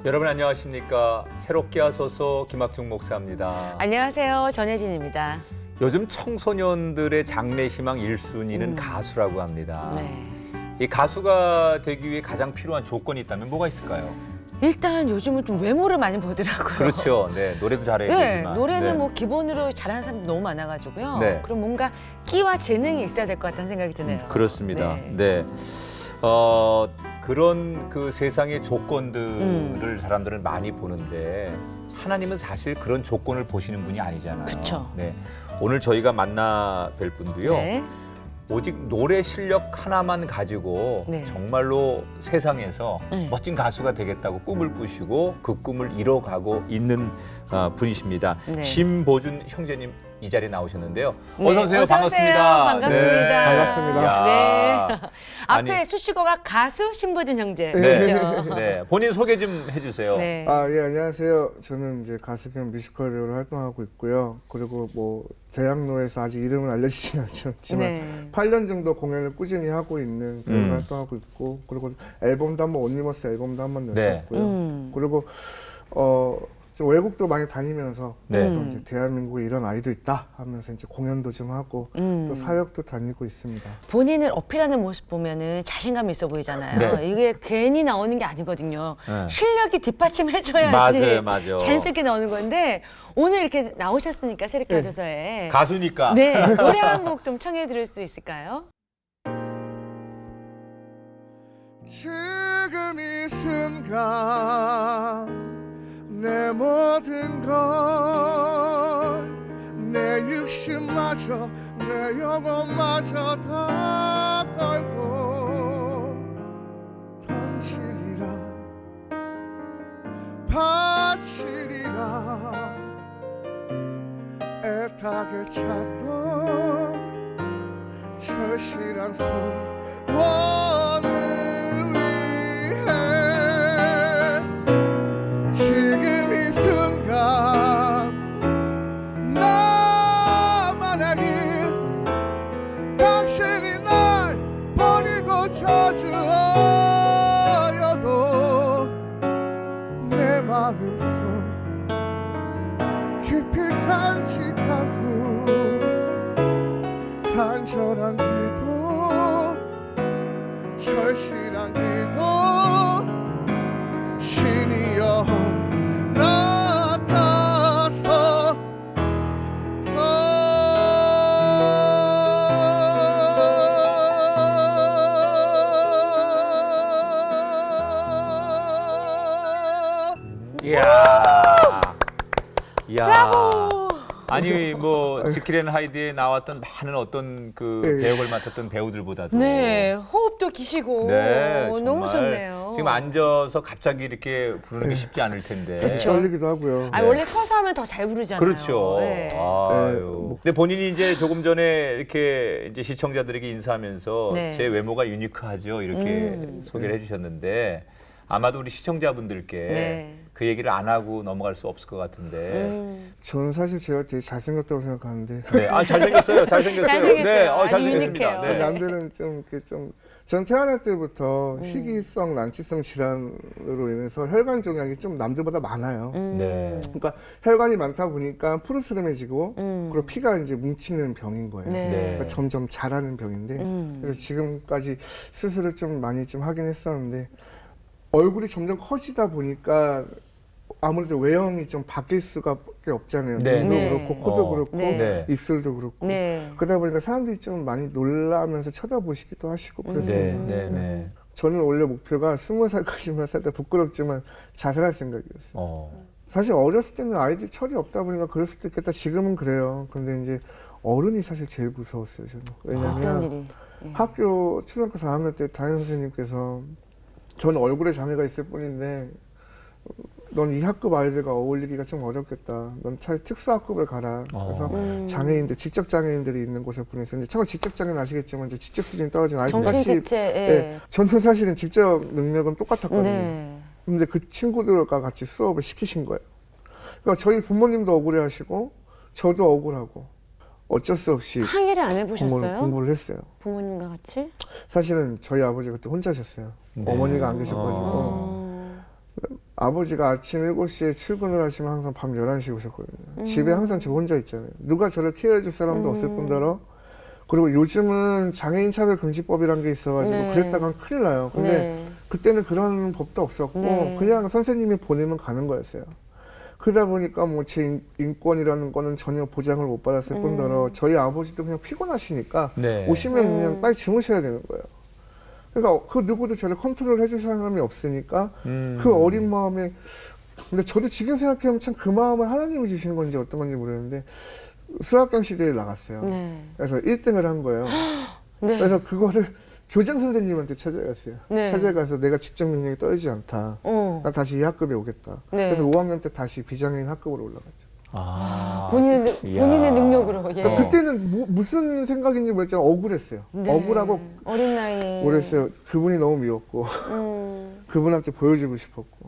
여러분 안녕하십니까. 새롭게 하소서 김학중 목사입니다. 안녕하세요. 전혜진입니다. 요즘 청소년들의 장래희망 1순위는 가수라고 합니다. 네. 이 가수가 되기 위해 가장 필요한 조건이 있다면 뭐가 있을까요? 일단 요즘은 좀 외모를 많이 보더라고요. 그렇죠. 네, 노래도 잘해야 네, 되지만. 노래는 네. 뭐 기본으로 잘하는 사람 너무 많아가지고요. 네. 그럼 뭔가 끼와 재능이 있어야 될 것 같다는 생각이 드네요. 그렇습니다. 네. 네. 그런 그 세상의 조건들을 사람들은 많이 보는데 하나님은 사실 그런 조건을 보시는 분이 아니잖아요. 그쵸. 네. 오늘 저희가 만나 뵐 분도요. 네. 오직 노래 실력 하나만 가지고 네. 정말로 세상에서 네. 멋진 가수가 되겠다고 꿈을 꾸시고 그 꿈을 이뤄가고 있는 분이십니다. 네. 심보준 형제님 이 자리에 나오셨는데요. 네, 어서 오세요. 어서 오세요. 반갑습니다. 반갑습니다. 네. 반갑습니다. 야. 네. 앞에 아니, 수식어가 가수 신보준 형제. 네. 그렇죠? 네. 본인 소개 좀 해주세요. 네. 예, 안녕하세요. 저는 이제 가수 겸 뮤지컬 배우로 활동하고 있고요. 그리고 뭐 대학로에서 아직 이름은 알려지진 않지만 네. 8년 정도 공연을 꾸준히 하고 있는 배우로 활동하고 있고, 그리고 앨범도 한번 온리버스 앨범도 한번 네. 냈었고요. 그리고 좀 외국도 많이 다니면서 네. 또 이제 대한민국에 이런 아이도 있다 하면서 이제 공연도 좀 하고 또 사역도 다니고 있습니다. 본인을 어필하는 모습 보면은 자신감이 있어 보이잖아요. 네. 이게 괜히 나오는 게 아니거든요. 네. 실력이 뒷받침해줘야지 맞아요. 자연스럽게 나오는 건데 오늘 이렇게 나오셨으니까 새롭게 네. 하셔서에 가수니까. 네, 노래 한 곡 좀 청해 드릴 수 있을까요? 지금 이 순간 내 모든 걸 내 육신마저 내 영혼마저 다 걸고 던지리라 바치리라 애타게 찾던 절실한 소원을 위해 지금 이 순간 나만의 길 당신이 날 버리고 저주어여도 내 마음속 깊이 간직한 간절한 기도 절실한 기도 신이여 나타서 이야. 이야. 브라보! 아니 뭐 지킬 앤 하이드에 나왔던 많은 어떤 그 네. 배역을 맡았던 배우들보다도 네, 호흡도 기시고 네, 너무 정말 좋네요. 지금 앉아서 갑자기 이렇게 부르는 게 쉽지 않을 텐데. 그렇죠. 떨리기도 하고요. 아, 네. 원래 서서 하면 더 잘 부르잖아요. 그렇죠. 네. 아유. 근데 본인이 이제 조금 전에 이렇게 이제 시청자들에게 인사하면서 네. 제 외모가 유니크하죠 이렇게 소개를 해주셨는데 아마도 우리 시청자분들께 네. 그 얘기를 안 하고 넘어갈 수 없을 것 같은데. 저는 사실 제가 되게 잘생겼다고 생각하는데 네, 아 잘생겼어요, 잘생겼어요. 잘생겼어요. 네, 아주 잘생겼습니다. 유니크해요. 네. 남들은 좀 이렇게 전 태어날 때부터 희귀성 난치성 질환으로 인해서 혈관 종양이 좀 남들보다 많아요. 네. 그러니까 혈관이 많다 보니까 푸르스름해지고 그리고 피가 이제 뭉치는 병인 거예요. 네. 그러니까 점점 자라는 병인데 그래서 지금까지 수술을 좀 많이 좀 하긴 했었는데 얼굴이 점점 커지다 보니까 아무래도 외형이 좀 바뀔 수밖에 없잖아요. 네. 눈도 네. 그렇고 코도 그렇고 네. 네. 입술도 그렇고 네. 그러다 보니까 사람들이 좀 많이 놀라면서 쳐다보시기도 하시고 그랬어요. 네, 네, 네. 저는 원래 목표가 20살까지만 살다 부끄럽지만 자살할 생각이었어요. 어. 사실 어렸을 때는 아이들 철이 없다 보니까 그럴 수도 있겠다. 지금은 그래요. 근데 이제 어른이 사실 제일 무서웠어요. 저는. 어떤 왜냐면 일이? 학교 초등학교 4학년 때 담임 선생님께서 저는 얼굴에 장애가 있을 뿐인데 넌 이 학급 아이들과 어울리기가 좀 어렵겠다. 넌 차라리 특수학급을 가라. 그래서 장애인들, 지적장애인들이 있는 곳에 보내서 이제 참고 지적장애는 아시겠지만 이제 지적 수준이 떨어진 아이들 정신지체. 네. 저는 사실은 직접 능력은 똑같았거든요. 네. 근데 그 친구들과 같이 수업을 시키신 거예요. 그러니까 저희 부모님도 억울해하시고 저도 억울하고 어쩔 수 없이 항의를 안 해보셨어요? 공부를 했어요. 부모님과 같이? 사실은 저희 아버지 그때 혼자셨어요. 네. 어머니가 안 계셔가지고 아버지가 아침 7시에 출근을 하시면 항상 밤 11시에 오셨거든요. 집에 항상 저 혼자 있잖아요. 누가 저를 케어해줄 사람도 없을 뿐더러 그리고 요즘은 장애인 차별금지법이라는 게 있어가지고 네. 그랬다간 큰일 나요. 근데 네. 그때는 그런 법도 없었고 네. 그냥 선생님이 보내면 가는 거였어요. 그러다 보니까 뭐 제 인권이라는 거는 전혀 보장을 못 받았을 뿐더러 저희 아버지도 그냥 피곤하시니까 네. 오시면 그냥 빨리 주무셔야 되는 거예요. 그러니까 그 누구도 저를 컨트롤 해줄 사람이 없으니까 그 어린 마음에 근데 저도 지금 생각해보면 참 그 마음을 하나님이 주시는 건지 어떤 건지 모르겠는데 수학경 시대에 나갔어요. 네. 그래서 1등을 한 거예요. 네. 그래서 그거를 교장 선생님한테 찾아갔어요. 네. 찾아가서 내가 직접 능력이 떨어지지 않다. 나 다시 이 학급에 오겠다. 네. 그래서 5학년 때 다시 비장애인 학급으로 올라갔죠. 본인의 능력으로. 예. 그러니까 그때는 무슨 생각인지 모르겠지만 억울했어요. 네. 억울하고 어린 나이. 그랬어요. 그분이 너무 미웠고 그분한테 보여주고 싶었고.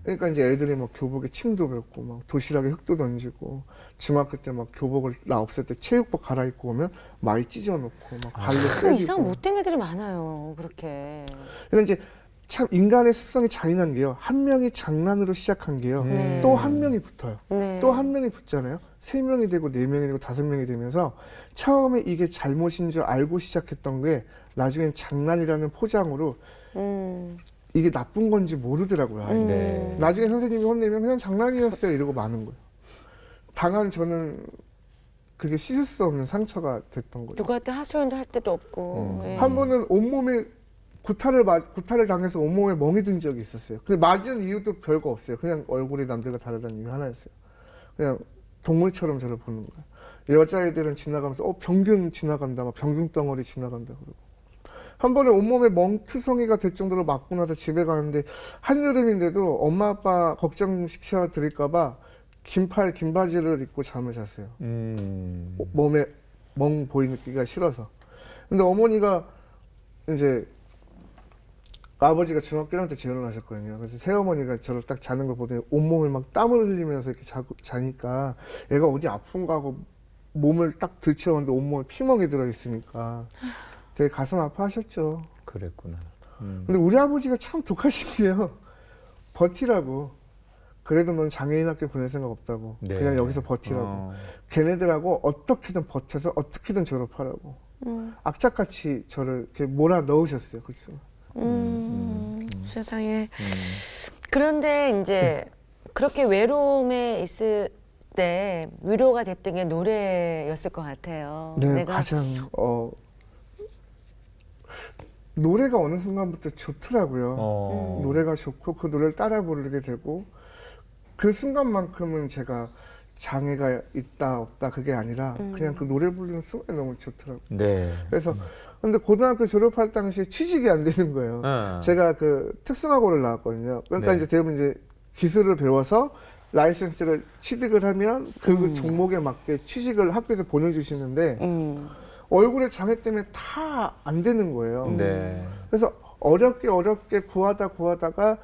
그러니까 이제 애들이 막 교복에 침도 뱉고 막 도시락에 흙도 던지고 중학교 때 막 교복을 나 없을 때 체육복 갈아입고 오면 많이 찢어놓고 막 발로 참 때리고. 이상 못된 애들이 많아요. 그렇게. 그러니까 이제 참 인간의 습성이 잔인한 게요. 한 명이 장난으로 시작한 게요. 네. 또 한 명이 붙어요. 네. 또 한 명이 붙잖아요. 3명이 되고 4명이 되고 5명이 되면서 처음에 이게 잘못인 줄 알고 시작했던 게 나중엔 장난이라는 포장으로 이게 나쁜 건지 모르더라고요. 아이들이. 네. 나중에 선생님이 혼내면 그냥 장난이었어요 이러고 마는 거예요. 당한 저는 그게 씻을 수 없는 상처가 됐던 거죠. 누구한테 하소연도 할 때도 없고. 예. 한 번은 온몸에 구타를 당해서 온몸에 멍이 든 적이 있었어요. 근데 맞은 이유도 별거 없어요. 그냥 얼굴이 남들과 다르다는 이유 하나였어요. 그냥 동물처럼 저를 보는 거예요. 여자애들은 지나가면서 병균 지나간다, 막 병균 덩어리 지나간다 그러고. 한 번에 온몸에 멍투성이가 될 정도로 맞고 나서 집에 가는데 한여름인데도 엄마 아빠 걱정시켜 드릴까봐 긴 바지를 입고 잠을 잤어요. 몸에 멍 보이기가 싫어서. 근데 어머니가 이제 아버지가 중학교 1학년 때 재혼을 하셨거든요. 그래서 새어머니가 저를 딱 자는 걸 보더니 온몸을 막 땀을 흘리면서 이렇게 자니까 얘가 어디 아픈가 하고 몸을 딱 들쳐봤는데 온몸에 피멍이 들어있으니까 되게 가슴 아파하셨죠. 그랬구나. 근데 우리 아버지가 참 독하신 게요. 버티라고. 그래도 넌 장애인 학교 보낼 생각 없다고. 네. 그냥 여기서 버티라고. 걔네들하고 어떻게든 버텨서 어떻게든 졸업하라고. 악착같이 저를 이렇게 몰아 넣으셨어요. 그렇죠. 세상에. 그런데 이제 그렇게 외로움에 있을 때 위로가 됐던 게 노래였을 것 같아요. 네, 내가 가장 노래가 어느 순간부터 좋더라고요. 노래가 좋고 그 노래를 따라 부르게 되고 그 순간만큼은 제가 장애가 있다 없다 그게 아니라 그냥 그 노래 부르는 순간이 너무 좋더라고요. 네. 그래서 근데 고등학교 졸업할 당시에 취직이 안 되는 거예요. 제가 그 특성화고를 나왔거든요. 그러니까 네. 이제 대부분 이제 기술을 배워서 라이센스를 취득을 하면 그 종목에 맞게 취직을 학교에서 보내주시는데 얼굴에 장애 때문에 다 안 되는 거예요. 네. 그래서 어렵게 구하다가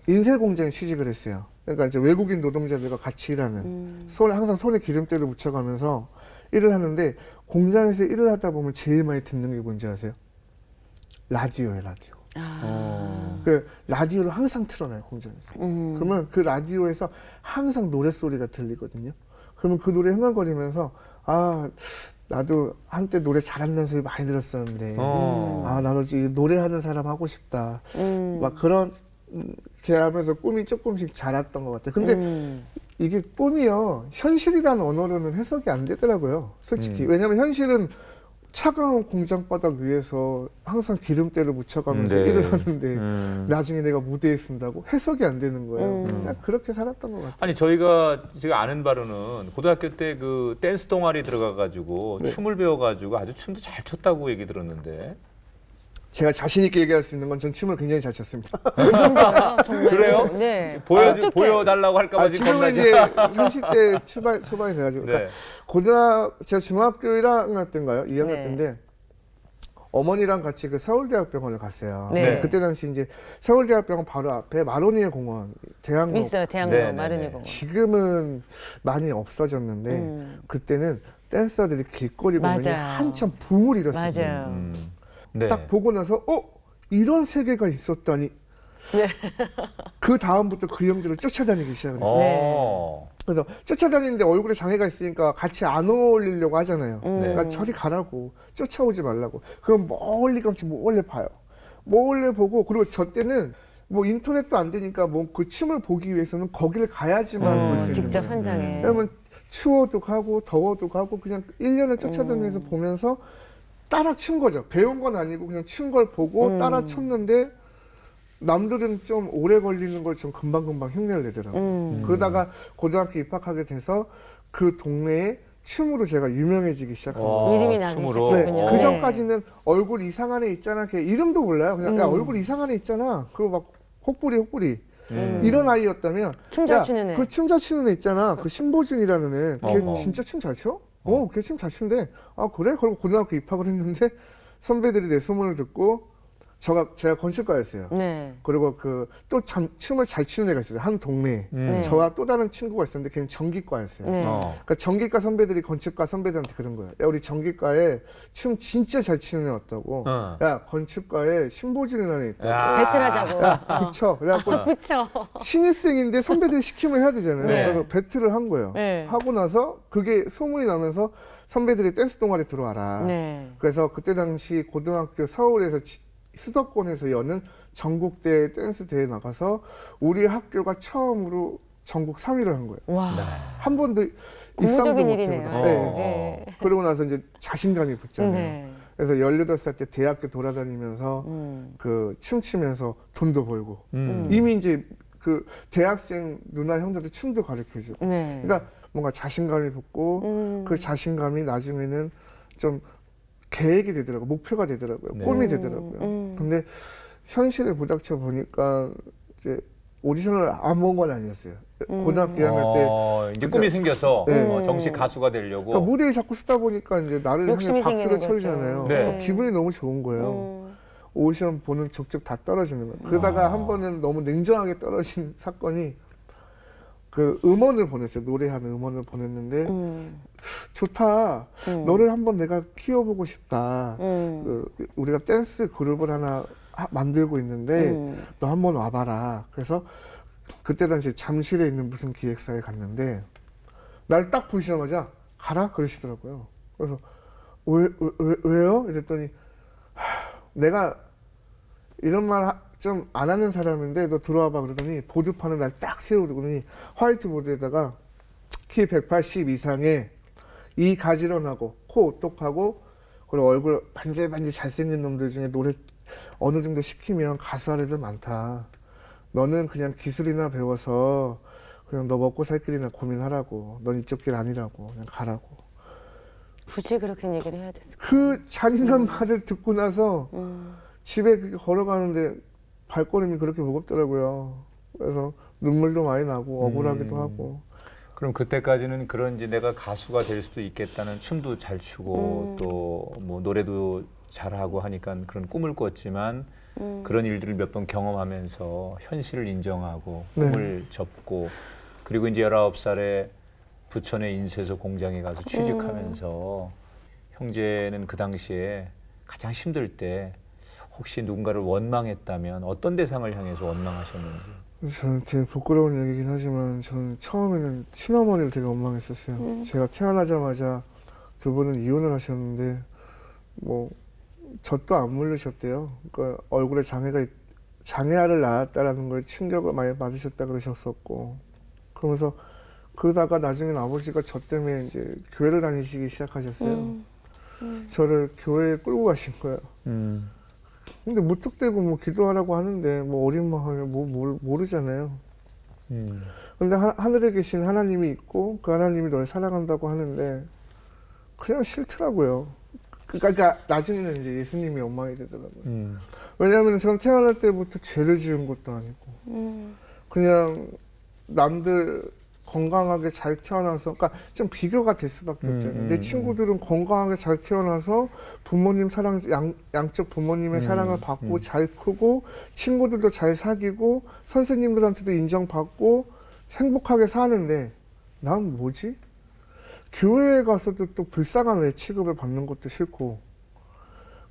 인쇄공장에 취직을 했어요. 그러니까 이제 외국인 노동자들과 같이 일하는 항상 손에 기름때를 묻혀가면서 일을 하는데 공장에서 일을 하다 보면 제일 많이 듣는 게 뭔지 아세요? 라디오예요, 라디오. 그 라디오를 항상 틀어놔요, 공장에서. 그러면 그 라디오에서 항상 노랫소리가 들리거든요. 그러면 그 노래 흥얼거리면서 나도 한때 노래 잘한다는 소리 많이 들었었는데 나도 이제 노래하는 사람 하고 싶다. 막 그런 게 하면서 꿈이 조금씩 자랐던 것 같아요. 근데 이게 꿈이요. 현실이라는 언어로는 해석이 안 되더라고요. 솔직히. 왜냐면 현실은 차가운 공장 바닥 위에서 항상 기름때를 묻혀가면서 네. 일을 하는데 나중에 내가 무대에 쓴다고 해석이 안 되는 거예요. 그냥 그렇게 살았던 것 같아요. 아니 저희가 제가 아는 바로는 고등학교 때 그 댄스 동아리 들어가가지고 네. 춤을 배워가지고 아주 춤도 잘 췄다고 얘기 들었는데. 제가 자신 있게 얘기할 수 있는 건 전 춤을 굉장히 잘 췄습니다. 그 정도요, 정말. 그래요? 네. 보여달라고 할까봐 지금 지금은 겁나죠. 이제 30대 초반이 돼가지고 네. 그러니까 제가 중학교 1학년 때인가요? 2학년 네. 때인데 어머니랑 같이 그 서울대학병원을 갔어요. 네. 그때 당시 이제 서울대학병원 바로 앞에 마로니에 공원 대학로 있어요, 대학로 네, 네, 마른이 네. 공원. 지금은 많이 없어졌는데 그때는 댄서들이 길거리 공연이 맞아요. 한참 붐을 일었어요. 맞아요. 네. 딱 보고 나서 이런 세계가 있었다니 그 다음부터 그 형들을 쫓아다니기 시작을 했어요. 어. 그래서 쫓아다니는데 얼굴에 장애가 있으니까 같이 안 어울리려고 하잖아요. 그러니까 저리 가라고, 쫓아오지 말라고. 그럼 멀리 감치 몰래 봐요. 몰래 보고, 그리고 저 때는 뭐 인터넷도 안 되니까 뭐 그 춤을 보기 위해서는 거기를 가야지만 볼 수 있는 직접 거예요. 현장에. 왜냐면 추워도 가고 더워도 가고 그냥 1년을 쫓아다니면서 보면서 따라 춘 거죠. 배운 건 아니고 그냥 춘 걸 보고 따라 췄는데 남들은 좀 오래 걸리는 걸 좀 금방금방 흉내를 내더라고요. 그러다가 고등학교 입학하게 돼서 그 동네에 춤으로 제가 유명해지기 시작한 거예요. 이름이 나기 춤으로? 시작했군요. 네, 그 전까지는 얼굴 이상한 애 있잖아. 걔 이름도 몰라요. 그냥 야, 얼굴 이상한 애 있잖아. 그거 막 혹부리 이런 아이였다면 춤잘 추는 애. 그 춤 잘 추는 애 있잖아. 그 신보준이라는 애. 걔 어허. 진짜 춤 잘 춰? 걔 춤 잘 추는데. 아 그래? 그리고 고등학교 입학을 했는데 선배들이 내 소문을 듣고 제가 건축과였어요. 네. 그리고 또 춤을 잘 추는 애가 있어요. 한 동네에. 네. 저와 또 다른 친구가 있었는데 걔는 전기과였어요. 네. 그러니까 전기과 선배들이 건축과 선배들한테 그런 거예요. 야, 우리 전기과에 춤 진짜 잘 추는 애 왔다고. 야, 건축과에 신보준이라는 애 있다고. 야. 배틀하자고. 그쵸. 그래갖고 붙여. 신입생인데 선배들이 시키면 해야 되잖아요. 네. 그래서 배틀을 한 거예요. 네. 하고 나서 그게 소문이 나면서 선배들이 댄스 동아리 들어와라. 네. 그래서 그때 당시 고등학교 서울에서 수도권에서 여는 전국대 댄스 대회 나가서 우리 학교가 처음으로 전국 3위를 한 거예요. 와. 한 번도 고무적인 입상도 못 일이네요. 해보다. 네. 그러고 나서 이제 자신감이 붙잖아요. 네. 그래서 18살 때 대학교 돌아다니면서 그 춤추면서 돈도 벌고 이미 이제 그 대학생 누나 형들한테 춤도 가르쳐주고 네. 그러니까 뭔가 자신감이 붙고 그 자신감이 나중에는 좀 계획이 되더라고요. 목표가 되더라고요. 네. 꿈이 되더라고요. 근데 현실을 부닥쳐 보니까 이제 오디션을 안 본 건 아니었어요. 고등학교 2학년 때 이제 꿈이 생겨서 네. 정식 가수가 되려고. 그러니까 무대에 자꾸 서다 보니까 이제 나를 욕심이 향해 박수를 생기는 쳐주잖아요. 거죠. 그래서 네. 기분이 너무 좋은 거예요. 오디션 보는 족족 다 떨어지는 거예요. 그러다가 한 번은 너무 냉정하게 떨어진 사건이 그 음원을 보냈어요. 노래하는 음원을 보냈는데 좋다. 너를 한번 내가 키워보고 싶다. 우리가 댄스 그룹을 하나 만들고 있는데 너 한번 와봐라. 그래서 그때 당시 잠실에 있는 무슨 기획사에 갔는데 날 딱 보시자마자 가라 그러시더라고요. 그래서 왜요? 이랬더니 내가 이런 말 좀 안 하는 사람인데 너 들어와봐 그러더니 보드판을 날 딱 세우더니 화이트보드에다가 키 180 이상의 이 가지런하고 코 오똑하고 그리고 얼굴 반질반질 잘생긴 놈들 중에 노래 어느 정도 시키면 가수할 애들 많다. 너는 그냥 기술이나 배워서 그냥 너 먹고 살 길이나 고민하라고. 넌 이쪽 길 아니라고. 그냥 가라고. 굳이 그렇게 얘기를 해야 됐을까? 그 잔인한 말을 듣고 나서 집에 그렇게 걸어가는데 발걸음이 그렇게 무겁더라고요. 그래서 눈물도 많이 나고 억울하기도 하고. 그럼 그때까지는 그런 이제 내가 가수가 될 수도 있겠다는 춤도 잘 추고 또 뭐 노래도 잘하고 하니까 그런 꿈을 꿨지만 그런 일들을 몇 번 경험하면서 현실을 인정하고 꿈을 접고 그리고 이제 19살에 부천의 인쇄소 공장에 가서 취직하면서 형제는 그 당시에 가장 힘들 때 혹시 누군가를 원망했다면 어떤 대상을 향해서 원망하셨는지. 저는 되게 부끄러운 얘기긴 하지만 저는 처음에는 친어머니를 되게 원망했었어요. 제가 태어나자마자 두 분은 이혼을 하셨는데 뭐 젖도 안 물르셨대요. 그러니까 얼굴에 장애아를 낳았다라는 걸 충격을 많이 받으셨다 그러셨었고 그러면서 그러다가 나중엔 아버지가 저 때문에 이제 교회를 다니시기 시작하셨어요. 저를 교회에 끌고 가신 거예요. 근데 무턱대고 뭐 기도하라고 하는데 뭐 어린 마음에 모르잖아요. 근데 하늘에 계신 하나님이 있고 그 하나님이 널 사랑한다고 하는데 그냥 싫더라고요. 그러니까 나중에는 이제 예수님이 원망이 되더라고요. 왜냐하면 전 태어날 때부터 죄를 지은 것도 아니고 그냥 남들 건강하게 잘 태어나서 그러니까 좀 비교가 될 수밖에 없잖아요. 내 친구들은 건강하게 잘 태어나서 부모님 사랑 양쪽 부모님의 사랑을 받고 잘 크고 친구들도 잘 사귀고 선생님들한테도 인정받고 행복하게 사는데 난 뭐지? 교회에 가서도 또 불쌍한 애 취급을 받는 것도 싫고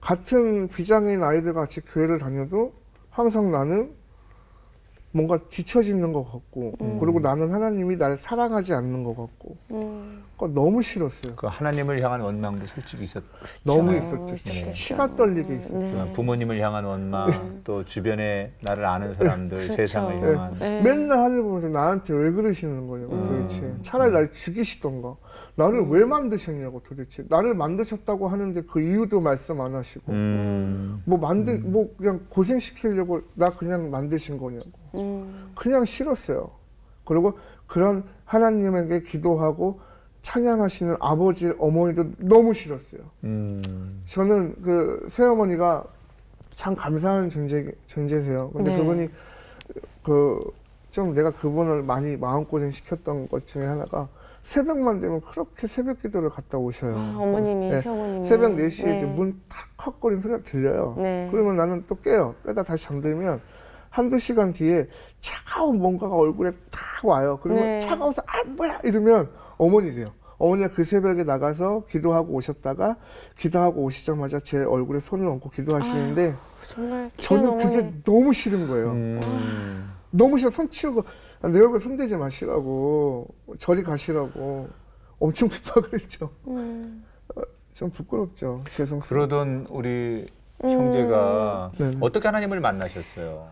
같은 비장애인 아이들 같이 교회를 다녀도 항상 나는 뭔가 뒤처지는 것 같고 그리고 나는 하나님이 나를 사랑하지 않는 것 같고 그러니까 너무 싫었어요. 그 하나님을 향한 원망도 솔직히 있었죠. 너무 네. 있었죠. 있었겠죠. 치가 떨리게 있었죠. 네. 부모님을 향한 원망, 또 주변에 나를 아는 사람들, 그렇죠. 세상을 향한. 네. 맨날 하늘 보면서 나한테 왜 그러시는 거냐고 도대체. 차라리 날 죽이시던가. 나를 음. 왜 만드셨냐고 도대체. 나를 만드셨다고 하는데 그 이유도 말씀 안 하시고. 뭐 그냥 고생시키려고 나 그냥 만드신 거냐고. 그냥 싫었어요. 그리고 그런 하나님에게 기도하고 찬양하시는 아버지, 어머니도 너무 싫었어요. 저는 그 새어머니가 참 감사한 존재세요. 근데 네. 그분이 좀 내가 그분을 많이 마음고생 시켰던 것 중에 하나가 새벽만 되면 그렇게 새벽 기도를 갔다 오셔요. 어머님이, 네. 새어머님이. 새벽 4시에 네. 이제 문 탁헉거리는 소리가 들려요. 네. 그러면 나는 또 깨요. 깨다 다시 잠들면 한두 시간 뒤에 차가운 뭔가가 얼굴에 탁 와요. 그러면 네. 차가워서 뭐야 이러면 어머니세요. 어머니가 그 새벽에 나가서 기도하고 오셨다가 기도하고 오시자마자 제 얼굴에 손을 얹고 기도하시는데 정말 저는 귀한 그게 어머니. 너무 싫은 거예요. 너무 싫어. 손 치우고 내 얼굴 손대지 마시라고 저리 가시라고 엄청 핍박을 했죠. 좀 부끄럽죠. 죄송스럽죠. 그러던 우리 형제가 네. 어떻게 하나님을 만나셨어요?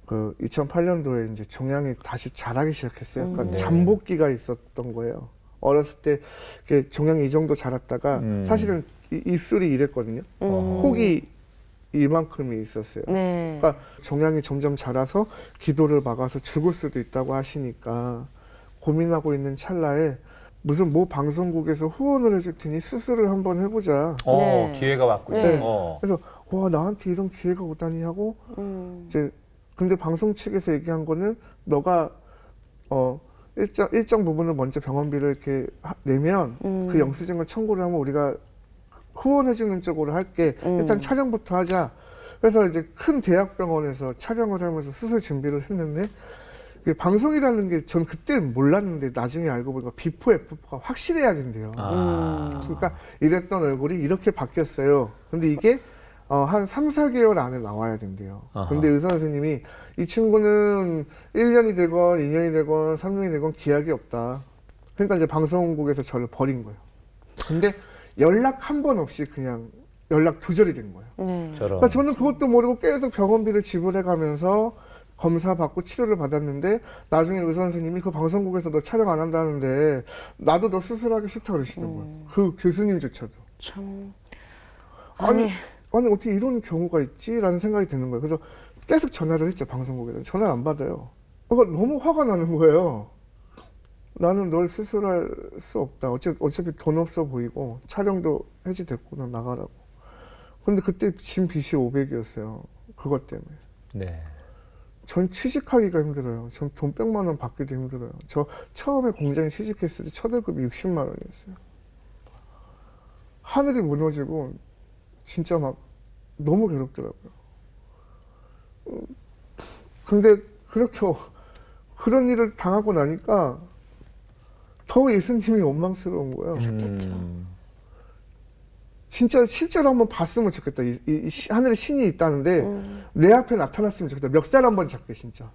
그 2008년도에 이제 종양이 다시 자라기 시작했어요. 약간 네. 잠복기가 있었던 거예요. 어렸을 때 이렇게 종양이 이 정도 자랐다가 사실은 입술이 이랬거든요. 혹이 이만큼이 있었어요. 네. 그러니까 종양이 점점 자라서 기도를 막아서 죽을 수도 있다고 하시니까 고민하고 있는 찰나에 무슨 모 방송국에서 후원을 해줄 테니 수술을 한번 해보자. 네. 기회가 왔군요. 네. 그래서 와 나한테 이런 기회가 오다니 하고 이제 근데 방송 측에서 얘기한 거는 너가 일정 부분을 먼저 병원비를 이렇게 내면 그 영수증을 청구를 하면 우리가 후원해주는 쪽으로 할게. 일단 촬영부터 하자. 그래서 이제 큰 대학병원에서 촬영을 하면서 수술 준비를 했는데 그 방송이라는 게 전 그때 몰랐는데 나중에 알고 보니까 비포 애프터가 확실해야 된대요. 그러니까 이랬던 얼굴이 이렇게 바뀌었어요. 근데 이게 한 3, 4개월 안에 나와야 된대요. 근데 의사 선생님이 이 친구는 1년이 되건 2년이 되건 3년이 되건 기약이 없다. 그러니까 이제 방송국에서 저를 버린 거예요. 근데 연락 한 번 없이 그냥 연락 두절이 된 거예요. 네. 그러니까 저는 그것도 모르고 계속 병원비를 지불해 가면서 검사 받고 치료를 받았는데 나중에 의사 선생님이 그 방송국에서 너 촬영 안 한다는데 나도 너 수술하기 싫다 그러시는 거예요. 그 교수님조차도. 참. 아니 어떻게 이런 경우가 있지라는 생각이 드는 거예요. 그래서 계속 전화를 했죠. 방송국에는 전화를 안 받아요. 그러니까 너무 화가 나는 거예요. 나는 널 수술할 수 없다. 어차피 돈 없어 보이고 촬영도 해지됐고 넌 나가라고. 근데 그때 진 빚이 500이었어요. 그것 때문에. 네. 전 취직하기가 힘들어요. 전 돈 100만 원 받기도 힘들어요. 저 처음에 공장에 취직했을 때 첫 월급이 60만 원이었어요. 하늘이 무너지고 진짜 막 너무 괴롭더라고요. 근데 그런 일을 당하고 나니까 더 예수님이 원망스러운 거예요. 진짜 실제로 한번 봤으면 좋겠다. 하늘에 신이 있다는데 내 앞에 나타났으면 좋겠다. 멱살 한번 잡게 진짜.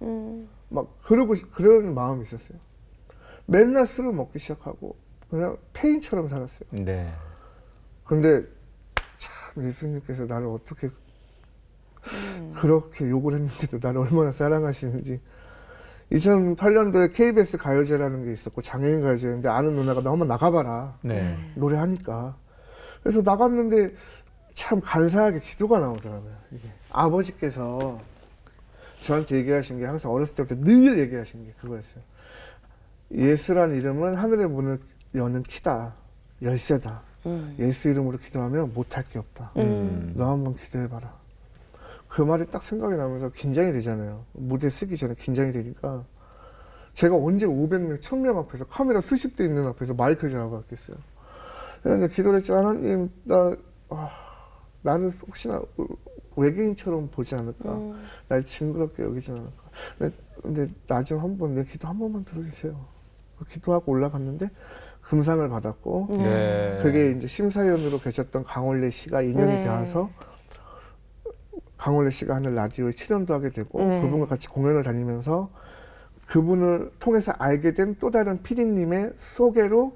막 그런 마음이 있었어요. 맨날 술을 먹기 시작하고 그냥 폐인처럼 살았어요. 네. 근데 참 예수님께서 나를 어떻게 그렇게 욕을 했는데도 나를 얼마나 사랑하시는지. 2008년도에 KBS 가요제라는 게 있었고 장애인 가요제였는데 아는 누나가 너 한번 나가봐라. 네. 노래하니까. 그래서 나갔는데 참 간사하게 기도가 나오더라고요. 이게 아버지께서 저한테 얘기하신 게 항상 어렸을 때부터 늘 얘기하신 게 그거였어요. 예수란 이름은 하늘의 문을 여는 키다. 열쇠다. 예수 이름으로 기도하면 못할 게 없다. 너 한번 기도해봐라. 그 말이 딱 생각이 나면서 긴장이 되잖아요. 무대 쓰기 전에 긴장이 되니까 제가 언제 500명, 1000명 앞에서 카메라 수십 대 있는 앞에서 마이크를 잡아봤겠어요. 그래서 기도를 했죠. 하나님, 나를 혹시나 외계인처럼 보지 않을까? 날 징그럽게 여기지 않을까? 근데 나 좀 한번 내 기도 한 번만 들어주세요. 기도하고 올라갔는데 금상을 받았고 네. 그게 이제 심사위원으로 계셨던 강원래 씨가 인연이 네. 닿아서 강원래 씨가 하는 라디오에 출연도 하게 되고 네. 그분과 같이 공연을 다니면서 그분을 통해서 알게 된 또 다른 PD님의 소개로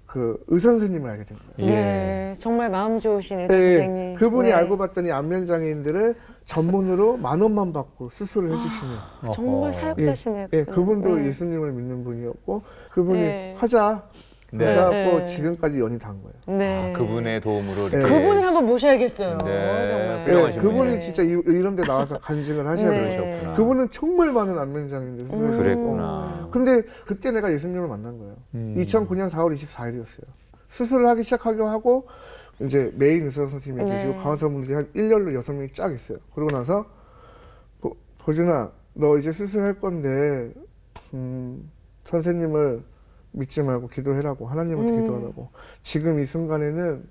그 의사 선생님을 알게 된 거예요. 예. 네, 정말 마음 좋으신 의사 네, 선생님. 그분이 네. 알고 봤더니 안면장애인들을 전문으로 10,000원만 받고 수술을 해주시는. 정말 어허. 사역자시네요. 예, 그분은. 그분도 네. 예수님을 믿는 분이었고 그분이 네. 하자 네. 그래갖고 네. 지금까지 연이 단 거예요. 네. 아, 그분의 도움으로 네. 이렇게 그분을 한번 모셔야겠어요. 네, 정말. 훌륭하신 예, 분이네. 그분이 진짜 이런 데 나와서 간증을 하셔야 네. 돼요. 그러셨구나. 그분은 정말 많은 안면장애인들 수술을 그랬구나. 했고. 근데 그때 내가 예수님을 만난 거예요. 2009년 4월 24일이었어요. 수술을 하기 시작하기로 하고 이제 메인 의사 선생님이 네. 계시고 간호사분들이 한 일렬로 6명이 쫙 있어요. 그러고 나서 보준아 너 이제 수술할 건데 선생님을 믿지 말고 기도해라고 하나님한테 기도하라고. 지금 이 순간에는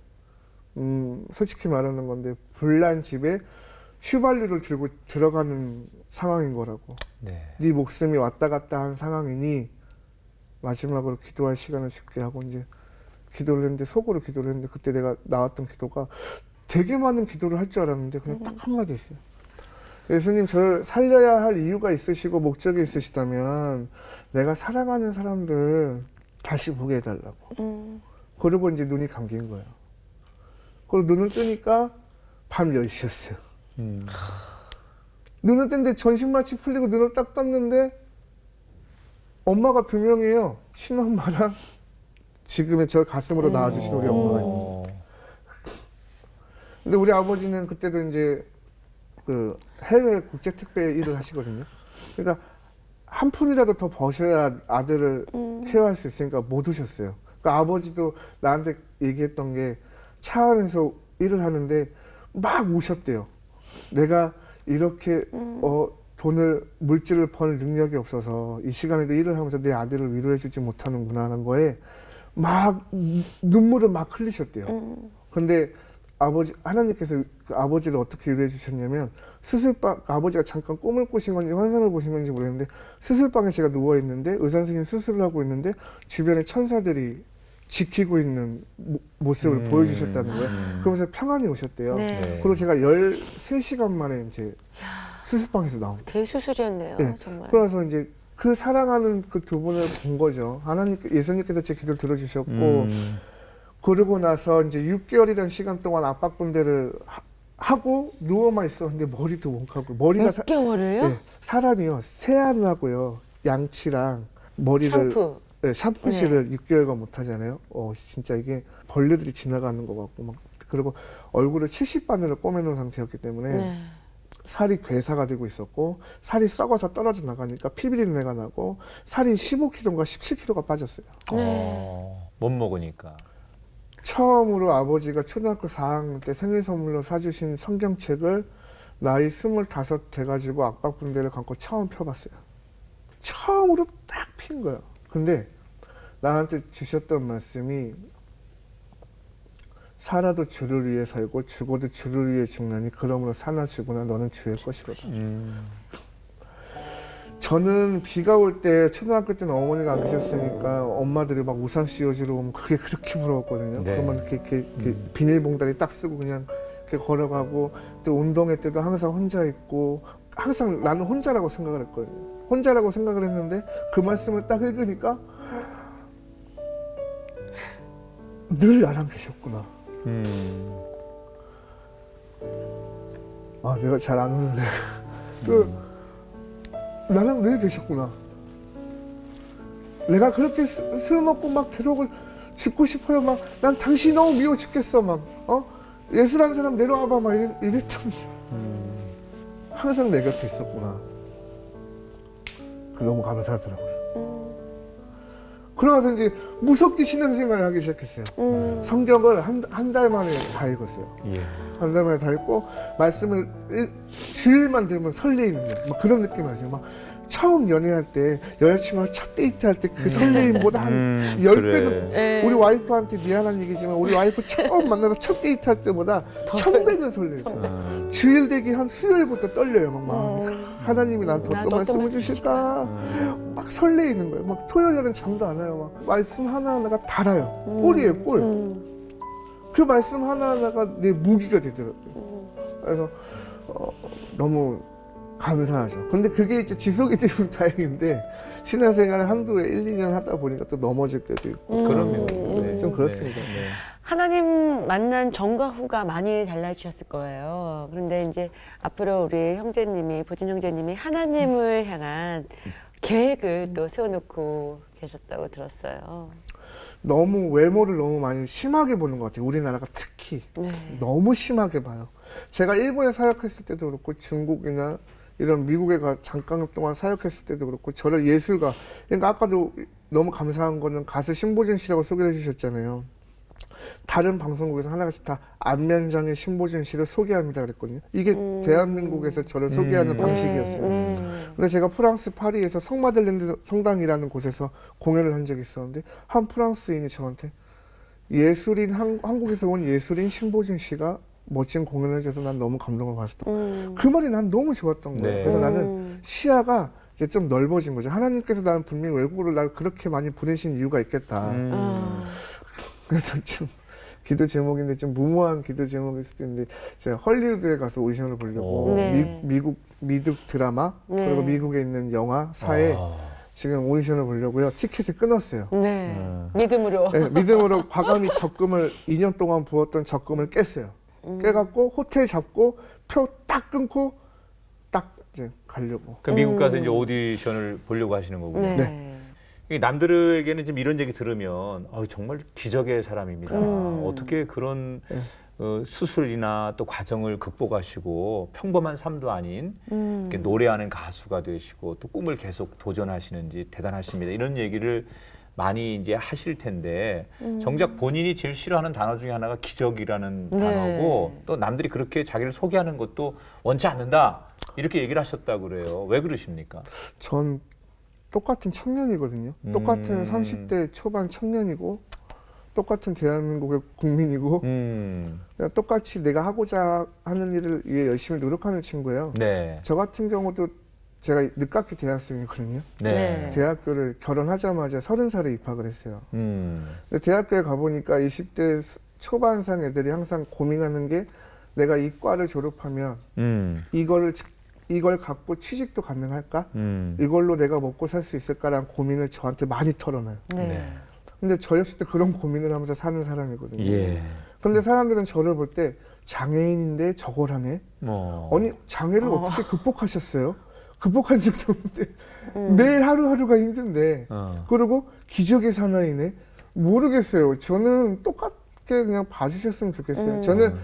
솔직히 말하는 건데 불난 집에 휘발유를 들고 들어가는 상황인 거라고. 네. 네 목숨이 왔다 갔다 한 상황이니 마지막으로 기도할 시간을 줄게 하고 이제 기도를 했는데 속으로 기도를 했는데 그때 내가 나왔던 기도가 되게 많은 기도를 할 줄 알았는데 그냥 딱 한마디 했어요. 예수님 저를 살려야 할 이유가 있으시고 목적이 있으시다면 내가 사랑하는 사람들 다시 보게 해달라고. 그러고 이제 눈이 감긴 거예요. 그리고 눈을 뜨니까 밤 10시였어요. 눈을 떴는데 전신마취 풀리고 눈을 딱 떴는데 엄마가 2명이에요. 친엄마랑 지금의 저 가슴으로 낳아주신 우리 엄마가 있는 거예요. 근데 우리 아버지는 그때도 이제 그 해외 국제 택배 일을 하시거든요. 그러니까 한 푼이라도 더 버셔야 아들을 케어할 수 있으니까 못 오셨어요. 그러니까 아버지도 나한테 얘기했던 게 차 안에서 일을 하는데 막 우셨대요. 내가 이렇게 돈을 물질을 벌 능력이 없어서 이 시간에도 일을 하면서 내 아들을 위로해주지 못하는구나 하는 거에 막 눈물을 막 흘리셨대요. 근데 하나님께서 그 아버지를 어떻게 위로해 주셨냐면 수술방 아버지가 잠깐 꿈을 꾸신 건지 환상을 보신 건지 모르겠는데 수술방에 제가 누워 있는데 의사 선생님 수술을 하고 있는데 주변에 천사들이 지키고 있는 모습을 보여주셨다는 거예요. 그러면서 평안이 오셨대요. 네. 그리고 제가 13시간 만에 이제 수술방에서 나온 거예요. 대수술이었네요. 네. 정말. 그래서 이제 그 사랑하는 그 두 분을 본 거죠. 예수님께서 제 기도를 들어주셨고 그러고 나서 이제 6개월이라는 시간 동안 압박분대를 하고 누워만 있었는데 머리도 못 감고 머리가 6개월을요? 사람이요 세안을 하고요 양치랑 머리를 샴푸. 샴푸실을 6개월간 못 하잖아요. 진짜 이게 벌레들이 지나가는 것 같고 막 그리고 얼굴을 70바늘을 꼬매놓은 상태였기 때문에 네. 살이 괴사가 되고 있었고 살이 썩어서 떨어져 나가니까 피비린내가 나고 살이 15kg인가 17kg가 빠졌어요. 못 먹으니까. 처음으로 아버지가 초등학교 4학년 때 생일 선물로 사주신 성경책을 나이 25 돼가지고 압박분대를 감고 처음 펴봤어요. 처음으로 딱 핀 거예요. 근데 나한테 주셨던 말씀이 살아도 주를 위해 살고 죽어도 주를 위해 죽나니 그러므로 사나 죽으나 너는 주의 것이로다. 저는 비가 올 때 초등학교 때는 어머니가 안 계셨으니까 엄마들이 막 우산 씌워주러 오면 그게 그렇게 부러웠거든요. 네. 그러면 이렇게 비닐봉다리 딱 쓰고 그냥 이렇게 걸어가고 또 운동회 때도 항상 혼자 있고 항상 나는 혼자라고 생각을 했거든요. 혼자라고 생각을 했는데 그 말씀을 딱 읽으니까 늘 나랑 계셨구나. 아 내가 잘 안 오는데 나랑 늘 계셨구나. 내가 그렇게 술 먹고 막 괴로움을 죽고 싶어요. 막 난 당신이 너무 미워 죽겠어. 막 예술한 사람 내려와봐. 막 이랬던 항상 내 곁에 있었구나. 그 너무 감사하더라고요. 그러면서 이제 무섭게 신앙생활을 하기 시작했어요. 성경을 한 달 만에 다 읽었어요. 예. 한 달 만에 다 읽고 말씀을 주일만 되면 설레이는 거예요. 막 그런 느낌 아세요? 막 처음 연애할 때 여자친구랑 첫 데이트할 때 그 설레임보다 한 10배는 그래. 우리 와이프한테 미안한 얘기지만 우리 와이프 처음 만나서 첫 데이트할 때보다 1000배는 설레었어요. 주일 되기 한 수요일부터 떨려요. 막 마음이. 하나님이 나한테 나도 어떤 어떤 말씀을 주실까? 막 설레이는 거예요. 막 토요일날은 잠도 안 와요. 막 말씀 하나하나가 달아요. 꿀이에요, 꿀. 그 말씀 하나하나가 내 무기가 되더라고요. 그래서 너무 감사하죠. 근데 그게 이제 지속이 되면 다행인데 신앙생활을 한두 해 1, 2년 하다 보니까 또 넘어질 때도 있고 그럼요. 좀 그렇습니다. 네. 하나님 만난 전과 후가 많이 달라지셨을 거예요. 그런데 이제 앞으로 우리 형제님이, 보진 형제님이 하나님을 향한 계획을 또 세워놓고 계셨다고 들었어요. 너무 외모를 너무 많이 심하게 보는 것 같아요. 우리나라가 특히 네. 너무 심하게 봐요. 제가 일본에 사역했을 때도 그렇고 중국이나 이런 미국에 잠깐 동안 사역했을 때도 그렇고 저를 예술가, 그러니까 아까도 너무 감사한 거는 가수 신보준 씨라고 소개해 주셨잖아요. 다른 방송국에서 하나같이 다 안면장의 신보준 씨를 소개합니다 그랬거든요. 이게 대한민국에서 저를 소개하는 방식이었어요. 근데 제가 프랑스 파리에서 성마들렌드 성당이라는 곳에서 공연을 한 적이 있었는데 한 프랑스인이 저한테 예술인 한국에서 온 예술인 신보준 씨가 멋진 공연을 해줘서 난 너무 감동을 받았다. 그 말이 난 너무 좋았던 거예요. 네. 그래서 나는 시야가 이제 좀 넓어진 거죠. 하나님께서 나는 분명히 외국으로 날 그렇게 많이 보내신 이유가 있겠다. 그래서 좀 기도 제목인데 좀 무모한 기도 제목일 수도 있는데 제가 헐리우드에 가서 오디션을 보려고 네. 미국 드라마 네. 그리고 미국에 있는 영화사에 지금 오디션을 보려고요. 티켓을 끊었어요. 네. 믿음으로. 네, 믿음으로 과감히 적금을 2년 동안 부었던 적금을 깼어요. 깨갖고 호텔 잡고 표 딱 끊고 딱 이제 가려고. 그러니까 미국 가서 이제 오디션을 보려고 하시는 거군요. 네. 이게 남들에게는 지금 이런 얘기 들으면 정말 기적의 사람입니다. 어떻게 그런 수술이나 또 과정을 극복하시고 평범한 삶도 아닌 이렇게 노래하는 가수가 되시고 또 꿈을 계속 도전하시는지 대단하십니다. 이런 얘기를 많이 이제 하실 텐데 정작 본인이 제일 싫어하는 단어 중에 하나가 기적이라는 네. 단어고 또 남들이 그렇게 자기를 소개하는 것도 원치 않는다 이렇게 얘기를 하셨다고 그래요. 왜 그러십니까? 전 똑같은 청년이거든요. 똑같은 30대 초반 청년이고 똑같은 대한민국의 국민이고 그냥 똑같이 내가 하고자 하는 일을 위해 열심히 노력하는 친구예요. 네. 저 같은 경우도 제가 늦깎이 대학생이거든요. 네. 대학교를 결혼하자마자 30살에 입학을 했어요. 근데 대학교에 가보니까 20대 초반상 애들이 항상 고민하는 게 내가 이 과를 졸업하면 이걸 갖고 취직도 가능할까? 이걸로 내가 먹고 살 수 있을까라는 고민을 저한테 많이 털어놔요. 네. 근데 저 역시 또 그런 고민을 하면서 사는 사람이거든요. 예. 근데 사람들은 저를 볼 때 장애인인데 저걸 하네? 아니 장애를 어떻게 극복하셨어요? 극복한 적도 없는데 매일 하루하루가 힘든데 그리고 기적의 사나이네? 모르겠어요. 저는 똑같게 그냥 봐주셨으면 좋겠어요. 저는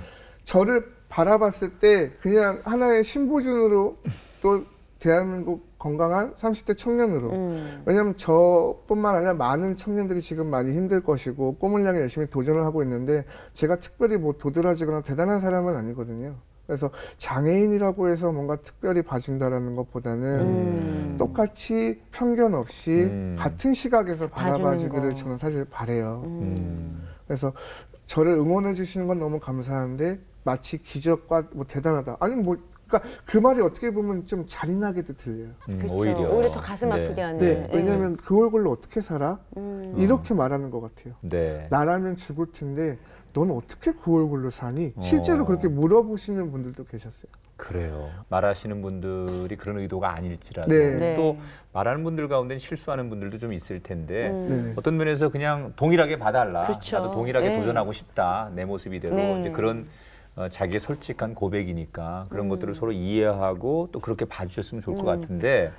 저를 바라봤을 때 그냥 하나의 신보준으로 또 대한민국 건강한 30대 청년으로 왜냐하면 저뿐만 아니라 많은 청년들이 지금 많이 힘들 것이고 꿈을 향해 열심히 도전을 하고 있는데 제가 특별히 뭐 도드라지거나 대단한 사람은 아니거든요. 그래서 장애인이라고 해서 뭔가 특별히 봐준다라는 것보다는 똑같이 편견 없이 같은 시각에서 바라봐주기를 저는 사실 바래요. 그래서 저를 응원해 주시는 건 너무 감사한데 마치 기적과 뭐 대단하다. 아니 뭐 그러니까 그 말이 어떻게 보면 좀 잔인하게도 들려요. 그렇죠. 오히려 더 가슴 아프게 하는. 네, 왜냐하면 그 얼굴로 어떻게 살아? 이렇게 말하는 것 같아요. 네. 나라면 죽을 텐데 넌 어떻게 그 얼굴로 사니? 실제로 그렇게 물어보시는 분들도 계셨어요. 그래요. 말하시는 분들이 그런 의도가 아닐지라도 네. 또 말하는 분들 가운데 실수하는 분들도 좀 있을 텐데 네. 어떤 면에서 그냥 동일하게 봐달라. 그렇죠. 나도 동일하게 네. 도전하고 싶다. 내 모습 이대로. 네. 이제 그런 자기의 솔직한 고백이니까 그런 것들을 서로 이해하고 또 그렇게 봐주셨으면 좋을 것 같은데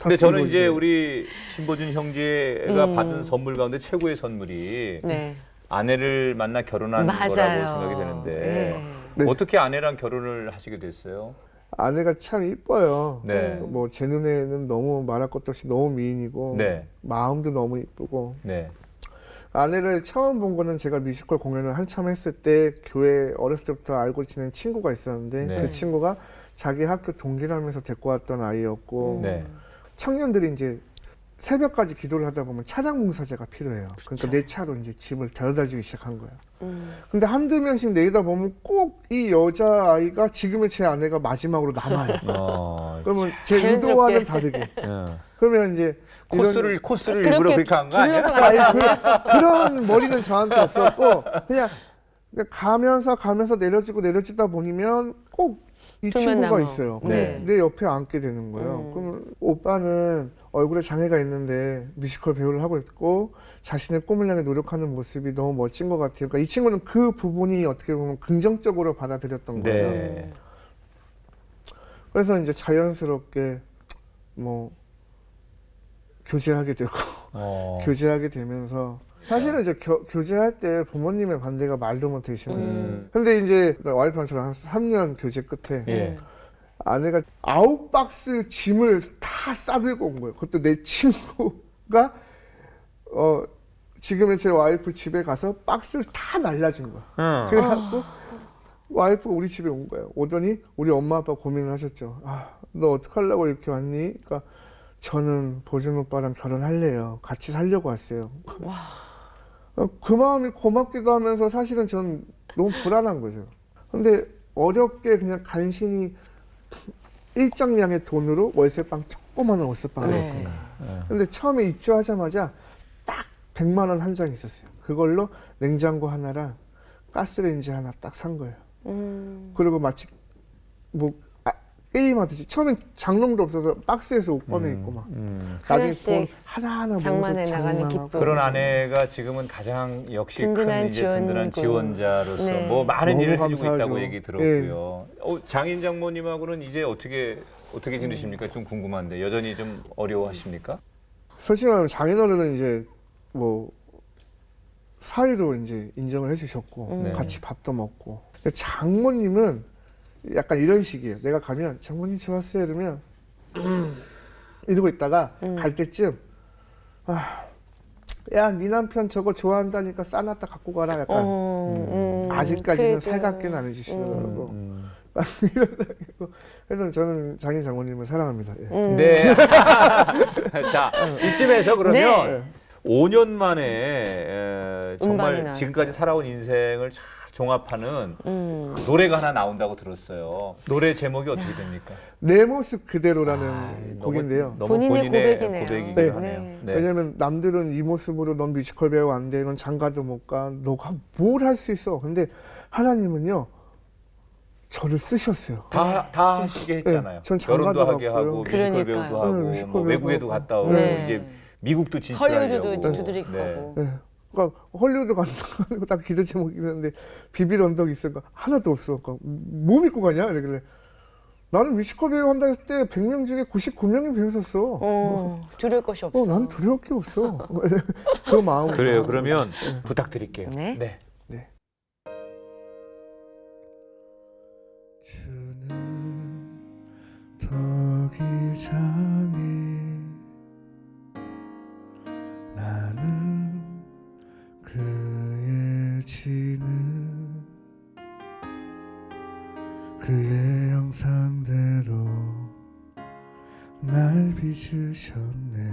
근데 저는 이제 우리 신보준 형제가 받은 선물 가운데 최고의 선물이 네. 아내를 만나 결혼한 맞아요. 거라고 생각이 되는데 네. 어떻게 아내랑 결혼을 하시게 됐어요? 아내가 참 이뻐요. 네. 뭐 제 눈에는 너무 말할 것도 없이 너무 미인이고 네. 마음도 너무 이쁘고 네. 아내를 처음 본 거는 제가 뮤지컬 공연을 한참 했을 때 교회 어렸을 때부터 알고 지낸 친구가 있었는데 네. 그 친구가 자기 학교 동기라면서 데리고 왔던 아이였고 네. 청년들이 이제 새벽까지 기도를 하다 보면 차량 봉사자가 필요해요. 그러니까 내 차로 이제 집을 데려다 주기 시작한 거예요. 근데 한두 명씩 내리다 보면 꼭 이 여자아이가 지금의 제 아내가 마지막으로 남아요. 그러면 제 자연스럽게. 의도와는 다르게. 그러면 이제 코스를 일부러 그렇게 한 거 아니야? 아니, 그런 머리는 저한테 없었고 그냥 가면서 내려주다 보면 꼭 이 둘만 친구가 남아. 있어요. 네. 내 옆에 앉게 되는 거예요. 그럼 오빠는 얼굴에 장애가 있는데 뮤지컬 배우를 하고 있고 자신의 꿈을 향해 노력하는 모습이 너무 멋진 것 같아요. 그러니까 이 친구는 그 부분이 어떻게 보면 긍정적으로 받아들였던 거예요. 네. 그래서 이제 자연스럽게 뭐 교제하게 되고 교제하게 되면서 사실은 이제 교제할 때 부모님의 반대가 말도 못해 심했어요. 근데 이제 와이프랑 저랑 한 3년 교제 끝에 예. 아내가 9박스 짐을 다 싸들고 온 거예요. 그것도 내 친구가 지금의 제 와이프 집에 가서 박스를 다 날라준 거야. 그래갖고 와이프가 우리 집에 온 거예요. 오더니 우리 엄마 아빠 고민을 하셨죠. 너 어떡하려고 이렇게 왔니? 그러니까 저는 보준 오빠랑 결혼할래요. 같이 살려고 왔어요. 그 마음이 고맙기도 하면서 사실은 전 너무 불안한 거죠. 근데 어렵게 그냥 간신히 일정량의 돈으로 월세방 조그마한 월세방을 네. 했잖아요. 근데 처음에 입주하자마자 딱 100만 원 한 장 있었어요. 그걸로 냉장고 하나랑 가스레인지 하나 딱 산 거예요. 그리고 마치 뭐 게임하듯이 처음엔 장롱도 없어서 박스에서 옷 꺼내 입고 막 나중에 하나씩 돈 하나하나 장만해 모아서 나가는 장만하고 기쁨. 그런 아내가 지금은 가장 역시 든든한 큰 이제 든든한 지원군. 지원자로서 네. 뭐 많은 너무 일을 해주고 감사하죠. 있다고 얘기 들었고요. 장인 장모님하고는 이제 어떻게 지내십니까? 좀 궁금한데 여전히 좀 어려워하십니까? 솔직히 말하면 장인어른은 이제 뭐 사위로 이제 인정을 해주셨고 네. 같이 밥도 먹고. 근데 장모님은 약간 이런 식이에요. 내가 가면 장모님 좋았어요 이러면 이러고 있다가 갈 때쯤 야, 네 남편 저거 좋아한다니까 싸놨다 갖고 가라. 약간 아직까지는 그래도. 살갑게는 안 해주시더라고. 이러다가 그래서 저는 장인 장모님을 사랑합니다. 예. 네. 자, 이쯤에서 그러면 네. 5년 만에 음반이 정말 나왔어요. 지금까지 살아온 인생을 잘 종합하는 노래가 하나 나온다고 들었어요. 노래 제목이 어떻게 됩니까? 내 모습 그대로라는 곡인데요. 너무 본인의 본인의 고백이네요. 고백이긴 네. 하네요. 네. 네. 왜냐면 남들은 이 모습으로 넌 뮤지컬 배우 안 돼, 넌 장가도 못 가, 너가 뭘 할 수 있어. 근데 하나님은요 저를 쓰셨어요. 다 하시게 했잖아요. 네, 전 결혼도 장가도 하게 갔고요. 하고 뮤지컬 그러니까요. 배우도 하고 네, 뮤지컬 뭐 배우도 외국에도 하고. 갔다 오고 네. 이제 미국도 진출하려고. 헐리우드도 두드리고 네. 가고. 네. 그러니까 헐리우드 가는 거딱 기도 제목이 있는데 비빌 언덕이 있으니까 하나도 없어. 그러니까 뭐 믿고 가냐? 이러길래 나는 뮤지컬 배우 한다 했을 때 100명 중에 99명이 배우셨어. 두려울 것이 없어. 난 두려울 게 없어. 그 마음. 그래요. 그러면 부탁드릴게요. 네. 네. 네. 주는 덕이 장해 나는 그의 지는 그의 형상대로 날 빚으셨네.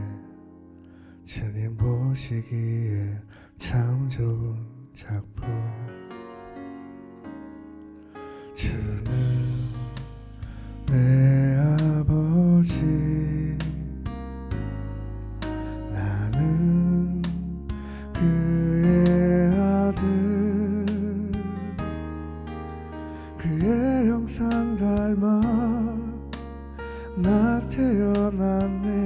주님 보시기에 참 좋은 작품. 주는 내 아버지 나는 그의 아들 그의 형상 닮아 나 태어났네.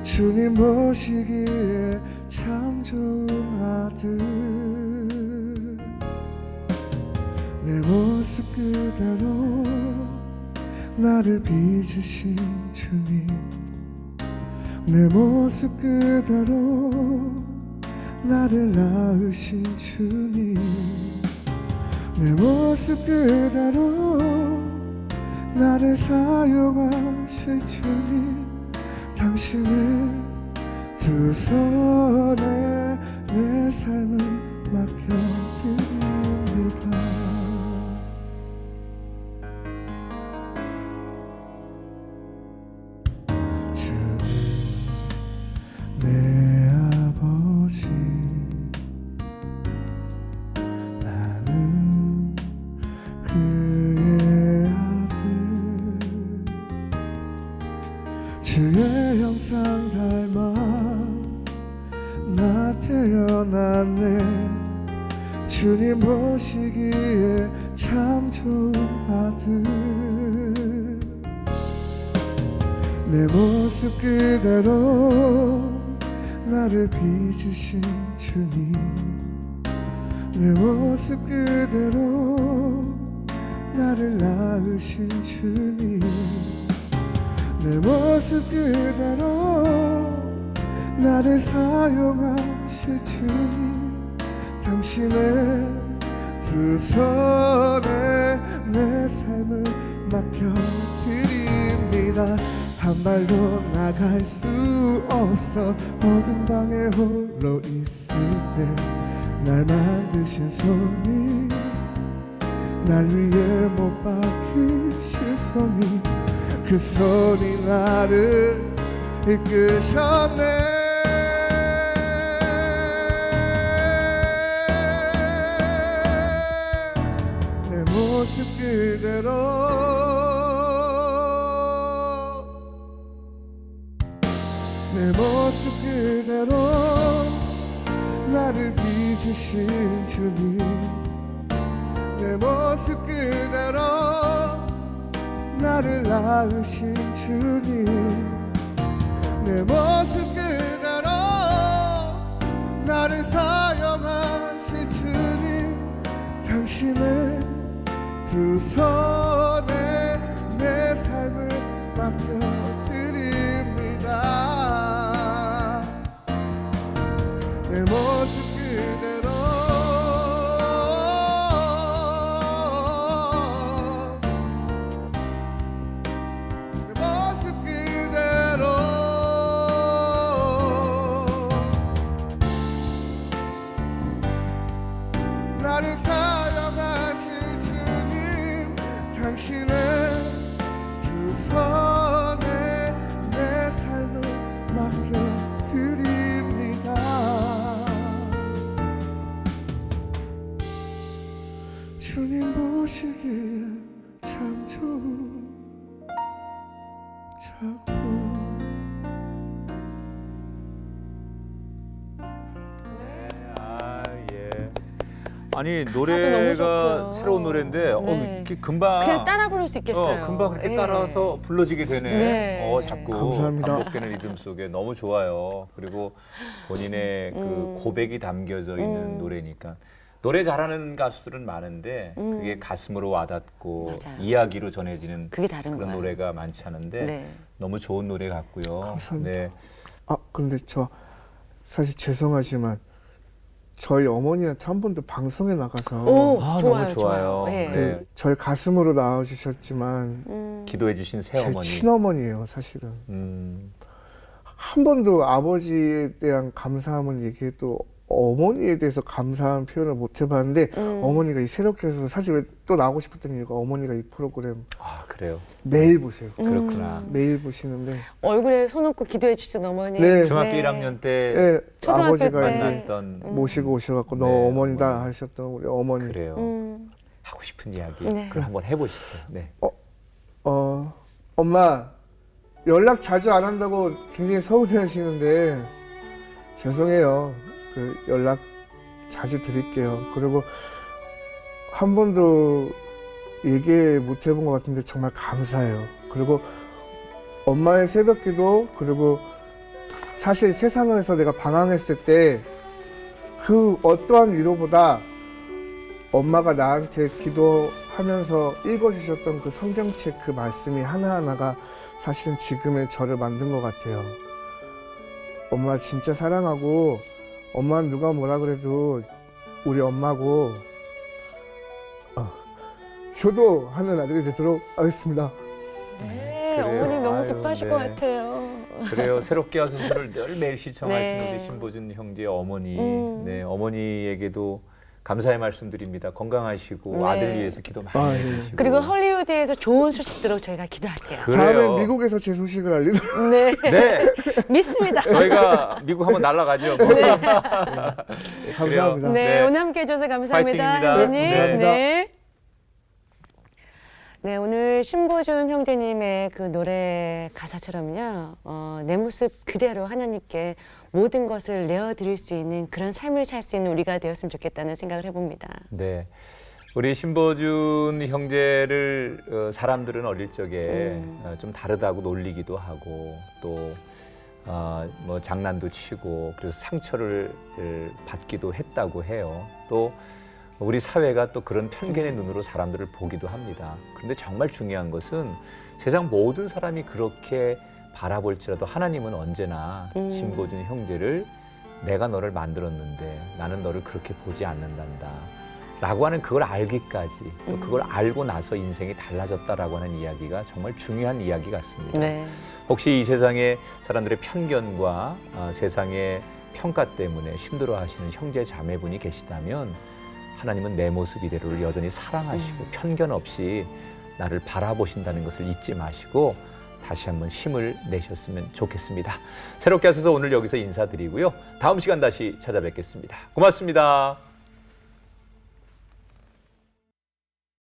주님 보시기에 참 좋은 아들 내 모습 그대로 나를 빚으신 주님 내 모습 그대로 나를 낳으신 주님 내 모습 그대로 나를 사용하실 주님 당신의 두 손에 내 삶을 맡겨드립니다. 주는 내 아버지 나는 그의 아들 주의 형상 닮아 나 태어났네. 주님 보시기에 참 좋은 아들 내 모습 그대로 나를 빚으신 주님 내 모습 그대로 나를 낳으신 주님 내 모습 그대로 나를 사용하실 주님 당신의 두 손에 내 삶을 맡겨드립니다 한 발도 나갈 수 없어 어두운 방에 홀로 있을 때 날 만드신 손이 날 위해 못 박히신 손이 그 손이 나를 이끄셨네 내 모습 그대로 내 모습 그대로 나를 빚으신 주님 내 모습 그대로 나를 낳으신 주님 내 모습 그대로 나를 사용하실 주님 당신의 두 손에 내 삶을 맡겨드립니다 내 모습 그대로 내 모습 그대로 나를 사랑하실 주님 당신의 두 손에 내 삶을 맡겨드립니다 주님 보시기에 참 좋은 작품 아, 예. 아니 너무 노래가 좋고요. 새로운 노래인데 네. 이렇게 금방 그냥 따라 부를 수 있겠어요. 금방 그렇게 예. 따라서 불러지게 되네. 네. 자꾸 감사합니다. 반복되는 리듬 속에 너무 좋아요. 그리고 본인의 그 고백이 담겨져 있는 노래니까 노래 잘하는 가수들은 많은데 그게 가슴으로 와닿고 맞아요. 이야기로 전해지는 그게 다른 그런 거예요. 노래가 많지 않은데 네. 너무 좋은 노래 같고요. 감사합니다. 네. 아 근데 저 사실 죄송하지만 저희 어머니한테 한 번도 방송에 나가서 오, 아, 좋아요, 너무 좋아요. 예. 네. 저희 가슴으로 나와주셨지만 기도해 주신 제 새어머니. 친어머니예요 사실은 한 번도 아버지에 대한 감사함은 얘기해도 어머니에 대해서 감사한 표현을 못 해봤는데 어머니가 이 새롭게 해서 사실 왜 또 나오고 싶었던 이유가 어머니가 이 프로그램 아 그래요. 매일 보세요. 그렇구나. 매일 보시는데 얼굴에 손 얹고 기도해 주신 어머니. 네. 중학교 네. 1학년 때 예, 초등학교 아버지가 때. 이제 만났던 모시고 오셔갖고 너 네, 어머니다 어머니. 하셨던 우리 어머니. 그래요. 음. 하고 싶은 이야기 네. 그럼 한번 해보시죠. 네. 엄마 연락 자주 안 한다고 굉장히 서운해하시는데 죄송해요. 그 연락 자주 드릴게요. 그리고 한 번도 얘기 못 해본 것 같은데 정말 감사해요. 그리고 엄마의 새벽기도 그리고 사실 세상에서 내가 방황했을 때 그 어떠한 위로보다 엄마가 나한테 기도하면서 읽어주셨던 그 성경책 그 말씀이 하나하나가 사실은 지금의 저를 만든 것 같아요. 엄마 진짜 사랑하고 엄마는 누가 뭐라 그래도 우리 엄마고 효도하는 아들이 되도록 하겠습니다. 네, 그래요. 어머니 너무 아유, 기뻐하실 네. 것 같아요. 그래요. 새롭게 하소서를 늘 매일 시청하시는 네. 우리 신보준 형제의 어머니. 음. 네, 어머니에게도 감사의 말씀드립니다. 건강하시고 네. 아들 위해서 기도 많이 아, 예. 해주시고. 그리고 헐리우드에서 좋은 소식들로 저희가 기도할게요. 그래요. 다음에 미국에서 제 소식을 알리도록 네, 네, 믿습니다. 저희가 미국 한번 날아가죠. 뭐. 감사합니다. 네, 네. 오늘 함께 해주셔서 감사합니다. 파이팅입니다. 형제님. 네. 감사합니다. 네. 네, 오늘 신보준 형제님의 그 노래 가사처럼요, 내 모습 그대로 하나님께 모든 것을 내어드릴 수 있는 그런 삶을 살 수 있는 우리가 되었으면 좋겠다는 생각을 해봅니다. 네. 우리 신보준 형제를 사람들은 어릴 적에 좀 다르다고 놀리기도 하고 또 뭐 장난도 치고 그래서 상처를 받기도 했다고 해요. 또 우리 사회가 또 그런 편견의 눈으로 사람들을 보기도 합니다. 그런데 정말 중요한 것은 세상 모든 사람이 그렇게 바라볼지라도 하나님은 언제나 신보준 형제를 내가 너를 만들었는데 나는 너를 그렇게 보지 않는단다 라고 하는 그걸 알기까지 또 그걸 알고 나서 인생이 달라졌다라고 하는 이야기가 정말 중요한 이야기 같습니다. 네. 혹시 이 세상의 사람들의 편견과 세상의 평가 때문에 힘들어하시는 형제 자매분이 계시다면 하나님은 내 모습 이대로를 여전히 사랑하시고 편견 없이 나를 바라보신다는 것을 잊지 마시고 다시 한번 힘을 내셨으면 좋겠습니다. 새롭게 하셔서 오늘 여기서 인사드리고요. 다음 시간 다시 찾아뵙겠습니다. 고맙습니다.